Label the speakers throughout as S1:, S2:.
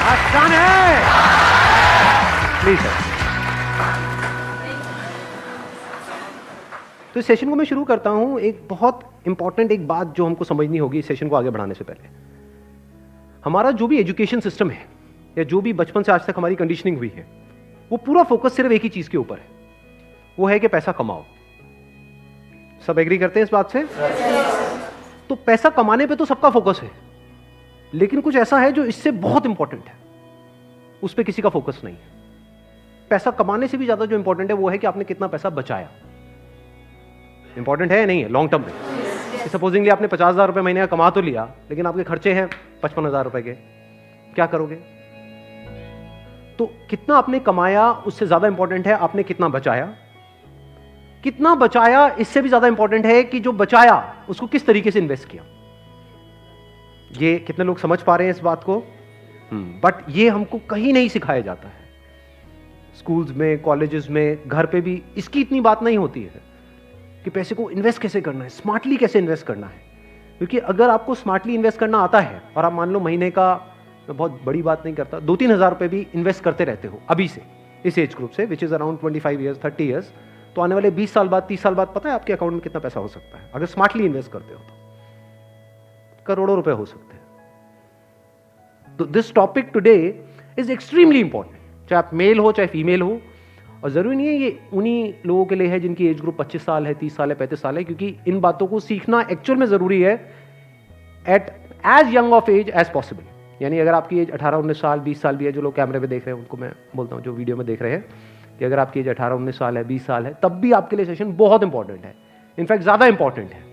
S1: आसान है। Please sir. तो इस सेशन को मैं शुरू करता हूं एक बहुत इंपॉर्टेंट एक बात जो हमको समझनी होगी इस सेशन को आगे बढ़ाने से पहले। हमारा जो भी एजुकेशन सिस्टम है या जो भी बचपन से आज तक हमारी कंडीशनिंग हुई है, वो पूरा फोकस सिर्फ एक ही चीज के ऊपर है, वो है कि पैसा कमाओ। सब एग्री करते हैं इस बात से? तो पैसा कमाने पे तो सबका फोकस है, लेकिन कुछ ऐसा है जो इससे बहुत इंपॉर्टेंट है, उस पर किसी का फोकस नहीं है। पैसा कमाने से भी ज्यादा जो इंपॉर्टेंट है वो है कि आपने कितना पैसा बचाया। इंपॉर्टेंट है या नहीं है लॉन्ग टर्म में? सपोजिंगली आपने 50,000 रुपए महीने का कमा तो लिया, लेकिन आपके खर्चे हैं 55,000 रुपए के, क्या करोगे? तो कितना आपने कमाया उससे ज्यादा इंपॉर्टेंट है आपने कितना बचाया। कितना बचाया इससे भी ज्यादा इंपॉर्टेंट है कि जो बचाया उसको किस तरीके से इन्वेस्ट किया। ये कितने लोग समझ पा रहे हैं इस बात को? बट ये हमको कहीं नहीं सिखाया जाता है। स्कूल्स में, कॉलेजेस में, घर पे भी इसकी इतनी बात नहीं होती है कि पैसे को इन्वेस्ट कैसे करना है, स्मार्टली कैसे इन्वेस्ट करना है। क्योंकि अगर आपको स्मार्टली इन्वेस्ट करना आता है और आप मान लो महीने का, मैं बहुत बड़ी बात नहीं करता, 2-3 हज़ार रुपए भी इन्वेस्ट करते रहते हो अभी से, इस एज ग्रुप से, which is around 25 years 30 years, तो आने वाले 20 साल बाद, 30 साल बाद पता है आपके अकाउंट में कितना पैसा हो सकता है? अगर स्मार्टली इन्वेस्ट करते हो तो करोड़ों रुपए हो सकते हैं। तो this topic today is extremely important, चाहे आप मेल हो चाहे फीमेल हो। और जरूरी नहीं है ये उन्हीं लोगों के लिए है जिनकी एज ग्रुप 25 साल है, 30 साल है, 35 साल है, क्योंकि इन बातों को सीखना एक्चुअल में जरूरी है at as young of age as possible. यानी अगर आपकी एज 18-19 साल, 20 साल भी है, जो लोग कैमरे पे देख रहे हैं उनको मैं बोलता हूँ, जो वीडियो में देख रहे हैं, कि अगर आपकी एज 18-19 साल है, 20 साल है, तब भी आपके लिए सेशन बहुत इंपॉर्टेंट है, इनफैक्ट ज्यादा इंपॉर्टेंट है।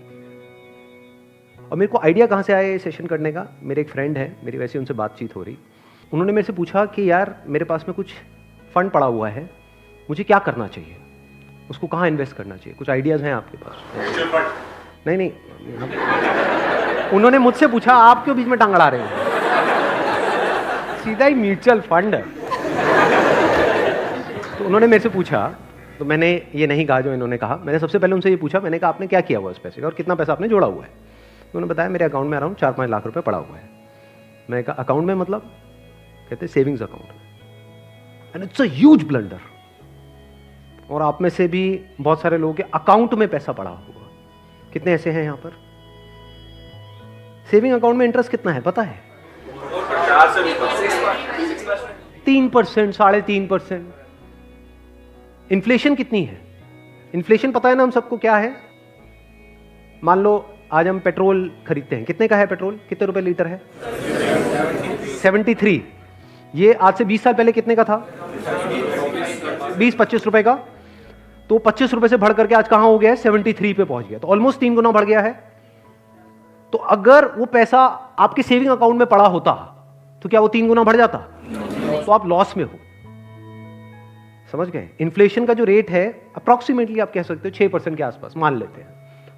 S1: और मेरे को आइडिया कहाँ से आया ये सेशन करने का? मेरे एक फ्रेंड है, मेरी वैसे उनसे बातचीत हो रही, उन्होंने मेरे से पूछा कि यार मेरे पास में कुछ फंड पड़ा हुआ है, मुझे क्या करना चाहिए, उसको कहाँ इन्वेस्ट करना चाहिए? कुछ आइडियाज हैं आपके पास? नहीं, उन्होंने मुझसे पूछा, आप क्यों बीच में टांग अड़ा रहे हो? सीधा ही म्यूचुअल फंड। तो उन्होंने मेरे से पूछा, तो मैंने ये नहीं कहा जो इन्होंने कहा। मैंने सबसे पहले उनसे ये पूछा, मैंने कहा आपने क्या किया हुआ उस पैसे का और कितना पैसा आपने जोड़ा हुआ है? तो उन्होंने बताया मेरे अकाउंट में अराउंड 4-5 लाख रुपए पड़ा हुआ है। मैंने कहा अकाउंट में मतलब? कहते सेविंग्स अकाउंट में। And it's a huge blunder. और आप में से भी बहुत सारे लोगों के अकाउंट में पैसा पड़ा हुआ, कितने ऐसे हैं यहां पर? सेविंग अकाउंट में इंटरेस्ट कितना है पता है? 3%, 3.5%। इन्फ्लेशन कितनी है? इन्फ्लेशन पता है ना हम सबको क्या है? मान लो आज हम पेट्रोल खरीदते हैं, कितने का है पेट्रोल? कितने रुपए लीटर है? 73। ये आज से 20 साल पहले कितने का था? 20-25 रुपए का। तो 25 रुपए से बढ़ करके आज कहां हो गया है? 73 पे पहुंच गया। तो ऑलमोस्ट 3 गुना बढ़ गया है। तो अगर वो पैसा आपके सेविंग अकाउंट में पड़ा होता तो क्या वो 3 गुना बढ़ जाता? तो आप लॉस में हो। समझ गए? इन्फ्लेशन का जो रेट है अप्रॉक्सीमेटली आप कह सकते हो 6% के आसपास मान लेते हैं,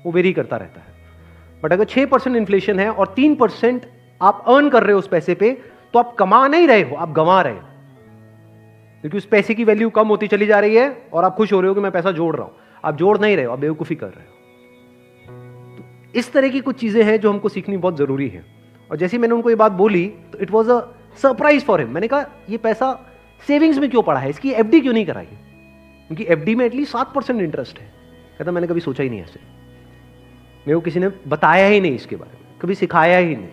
S1: वो वेरी करता रहता है। बट अगर 6% इन्फ्लेशन है और 3% आप अर्न कर रहे हो उस पैसे पे, तो आप कमा नहीं रहे हो, आप गंवा रहे हो, क्योंकि उस पैसे की वैल्यू कम होती चली जा रही है और आप खुश हो रहे हो कि मैं पैसा जोड़ रहा हूं। आप जोड़ नहीं रहे हो, आप बेवकूफी कर रहे हो। तो इस तरह की कुछ चीजें हैं जो हमको सीखनी बहुत जरूरी है। और जैसे मैंने उनको ये बात बोली तो it was a surprise for him. मैंने कहा ये पैसा सेविंग्स में क्यों पड़ा है, इसकी एफडी क्यों नहीं कराई? क्योंकि एफडी में एटलीस्ट 7% इंटरेस्ट है। कहता मैंने कभी सोचा ही नहीं ऐसे, मेरे को किसी ने बताया ही नहीं इसके बारे में, कभी सिखाया ही नहीं।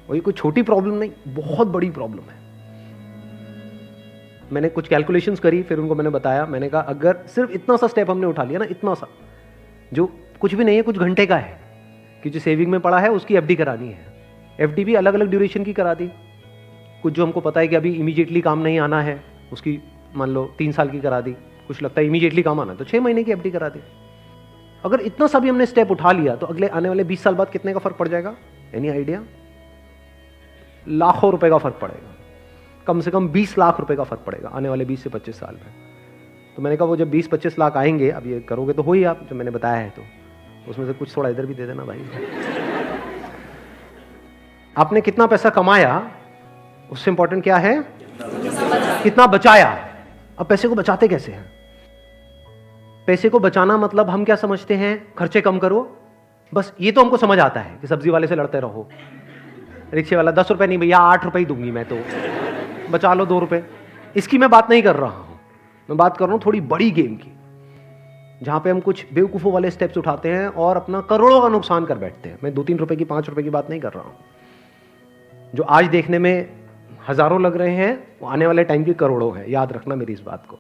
S1: और ये कोई छोटी प्रॉब्लम नहीं, बहुत बड़ी प्रॉब्लम है। मैंने कुछ कैलकुलेशंस करी, फिर उनको मैंने बताया। मैंने कहा अगर सिर्फ इतना सा स्टेप हमने उठा लिया ना, इतना सा जो कुछ भी नहीं है, कुछ घंटे का है, कि जो सेविंग में पड़ा है उसकी एफडी करानी है। एफडी भी अलग अलग ड्यूरेशन की करा दी। कुछ जो हमको पता है कि अभी इमीडिएटली काम नहीं आना है, उसकी मान लो 3 साल की करा दी। कुछ लगता है इमीडिएटली काम आना, तो 6 महीने की एफडी करा दी। अगर इतना सा भी हमने स्टेप उठा लिया तो अगले आने वाले 20 साल बाद कितने का फर्क पड़ जाएगा? Any idea? लाखों रुपए का फर्क पड़ेगा, कम से कम 20 लाख रुपए का फर्क पड़ेगा आने वाले 20 से 25 साल में। तो मैंने कहा वो जब 20-25 लाख आएंगे, अब ये करोगे तो हो ही आप, जो मैंने बताया है, तो उसमें से कुछ थोड़ा इधर भी दे देना भाई। आपने कितना पैसा कमाया उससे इंपॉर्टेंट क्या है? कितना बचाया। अब पैसे को बचाते कैसे हैं? पैसे को बचाना मतलब हम क्या समझते हैं? खर्चे कम करो, बस ये तो हमको समझ आता है कि सब्जी वाले से लड़ते रहो। रिक्शे वाला 10 रुपए नहीं भैया 8 रुपए ही दूंगी मैं तो, बचा लो 2 रुपए। इसकी मैं बात नहीं कर रहा हूं, मैं बात कर रहा हूं थोड़ी बड़ी गेम की, जहां पे हम कुछ बेवकूफ़ों वाले स्टेप्स उठाते हैं और अपना करोड़ों का नुकसान कर बैठते हैं। मैं 2-3 रुपए की 5 रुपए की बात नहीं कर रहा हूं। जो आज देखने में हजारों लग रहे हैं वो आने वाले टाइम की करोड़ों है, याद रखना मेरी इस बात को।